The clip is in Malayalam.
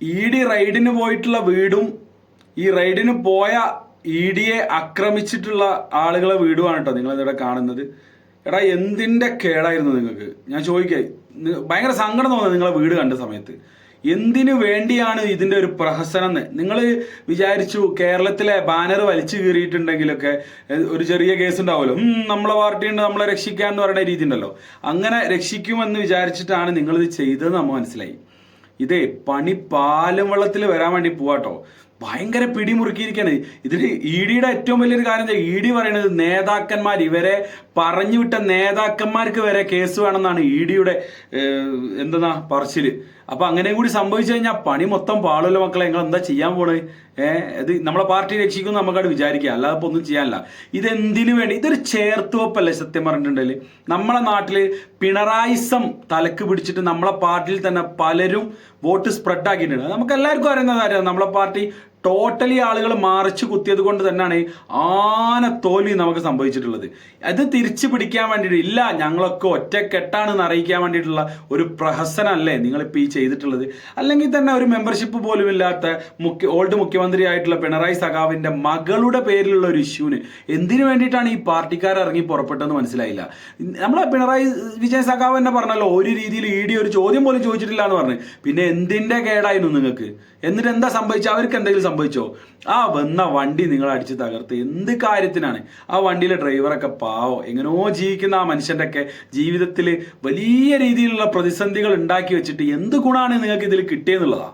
ഇ ഡി റൈഡിന് പോയിട്ടുള്ള വീടും ഈ റൈഡിന് പോയ ഇ ഡിയെ ആക്രമിച്ചിട്ടുള്ള ആളുകളെ വീടുമാണ് കേട്ടോ നിങ്ങളിവിടെ കാണുന്നത്. എടാ എന്തിൻ്റെ കേടായിരുന്നു നിങ്ങൾക്ക്? ഞാൻ ചോദിക്കേ, ഭയങ്കര സങ്കടം തോന്നുന്നത് നിങ്ങളെ വീട് കണ്ട സമയത്ത്. എന്തിനു വേണ്ടിയാണ് ഇതിൻ്റെ ഒരു പ്രഹസനം എന്ന് നിങ്ങൾ വിചാരിച്ചു? കേരളത്തിലെ ബാനർ വലിച്ചു കീറിയിട്ടുണ്ടെങ്കിലൊക്കെ ഒരു ചെറിയ കേസ് ഉണ്ടാവുമല്ലോ, നമ്മളെ പാർട്ടിയുണ്ട് നമ്മളെ രക്ഷിക്കാൻ എന്ന് പറയുന്ന രീതി ഉണ്ടല്ലോ, അങ്ങനെ രക്ഷിക്കുമെന്ന് വിചാരിച്ചിട്ടാണ് നിങ്ങളിത് ചെയ്തതെന്ന് നമ്മൾ മനസ്സിലായി. ഇതേ പണി പാലും വെള്ളത്തിൽ വരാൻ വേണ്ടി പോവാട്ടോ. ഭയങ്കര പിടിമുറുക്കിയിരിക്കുകയാണ്. ഇതിൽ ഇ ഡിയുടെ ഏറ്റവും വലിയൊരു കാര്യം ഇ ഡി പറയുന്നത് നേതാക്കന്മാർ, ഇവരെ പറഞ്ഞു വിട്ട നേതാക്കന്മാർക്ക് വരെ കേസ് വേണമെന്നാണ് ഇ ഡിയുടെ എന്താ പറച്ചില്. അപ്പൊ അങ്ങനെയും കൂടി സംഭവിച്ചു കഴിഞ്ഞാൽ പണി മൊത്തം പാളുമല്ലോ മക്കളെ. നിങ്ങൾ എന്താ ചെയ്യാൻ പോണേ? ഇത് നമ്മളെ പാർട്ടി രക്ഷിക്കും നമുക്കവിടെ വിചാരിക്കുക, അല്ലാതെ ഇപ്പൊ ഒന്നും ചെയ്യാനില്ല. ഇതെന്തിനു വേണ്ടി? ഇതൊരു ചേർത്തുവപ്പല്ലേ സത്യം പറഞ്ഞിട്ടുണ്ടെങ്കിൽ. നമ്മളെ നാട്ടില് പിണറായിസം തലക്ക് പിടിച്ചിട്ട് നമ്മളെ പാർട്ടിയിൽ തന്നെ പലരും വോട്ട് സ്പ്രെഡ് ആക്കിയിട്ടുണ്ട്. നമുക്ക് എല്ലാവർക്കും അറിയുന്ന കാര്യം, നമ്മളെ പാർട്ടി ടോട്ടലി ആളുകൾ മറിച്ച് കുത്തിയത് കൊണ്ട് തന്നെയാണ് ആന തോൽവി നമുക്ക് സംഭവിച്ചിട്ടുള്ളത്. അത് തിരിച്ചു പിടിക്കാൻ വേണ്ടിയിട്ട് ഇല്ല, ഞങ്ങളൊക്കെ ഒറ്റക്കെട്ടാണെന്ന് അറിയിക്കാൻ വേണ്ടിയിട്ടുള്ള ഒരു പ്രഹസനമല്ലേ നിങ്ങളിപ്പോൾ ഈ ചെയ്തിട്ടുള്ളത്? അല്ലെങ്കിൽ തന്നെ ഒരു മെമ്പർഷിപ്പ് പോലും ഇല്ലാത്ത ഓൾഡ് മുഖ്യമന്ത്രി ആയിട്ടുള്ള പിണറായി സഖാവിന്റെ മകളുടെ പേരിലുള്ള ഒരു ഇഷ്യൂവിന് എന്തിനു വേണ്ടിയിട്ടാണ് ഈ പാർട്ടിക്കാർ ഇറങ്ങി പുറപ്പെട്ടതെന്ന് മനസ്സിലായില്ല. നമ്മളെ പിണറായി വിജയൻ സഖാവ് തന്നെ പറഞ്ഞല്ലോ, ഒരു രീതിയിൽ ഇ ഡി ഒരു ചോദ്യം പോലും ചോദിച്ചിട്ടില്ല എന്ന് പറഞ്ഞു. പിന്നെ എന്തിന്റെ കേടായിരുന്നു നിങ്ങൾക്ക്? എന്നിട്ട് എന്താ സംഭവിച്ചത്? അവർക്ക് എന്തെങ്കിലും സംഭവിച്ചോ? ആ വന്ന വണ്ടി നിങ്ങൾ അടിച്ച് തകർത്ത് എന്ത് കാര്യത്തിനാണ്? ആ വണ്ടിയിലെ ഡ്രൈവറൊക്കെ പാവോ എങ്ങനെയോ ജീവിക്കുന്ന ആ മനുഷ്യന്റെ ഒക്കെ ജീവിതത്തിൽ വലിയ രീതിയിലുള്ള പ്രതിസന്ധികൾ ഉണ്ടാക്കി വെച്ചിട്ട് എന്ത് ഗുണമാണ് നിങ്ങൾക്ക് ഇതിൽ കിട്ടിയെന്നുള്ളതാ.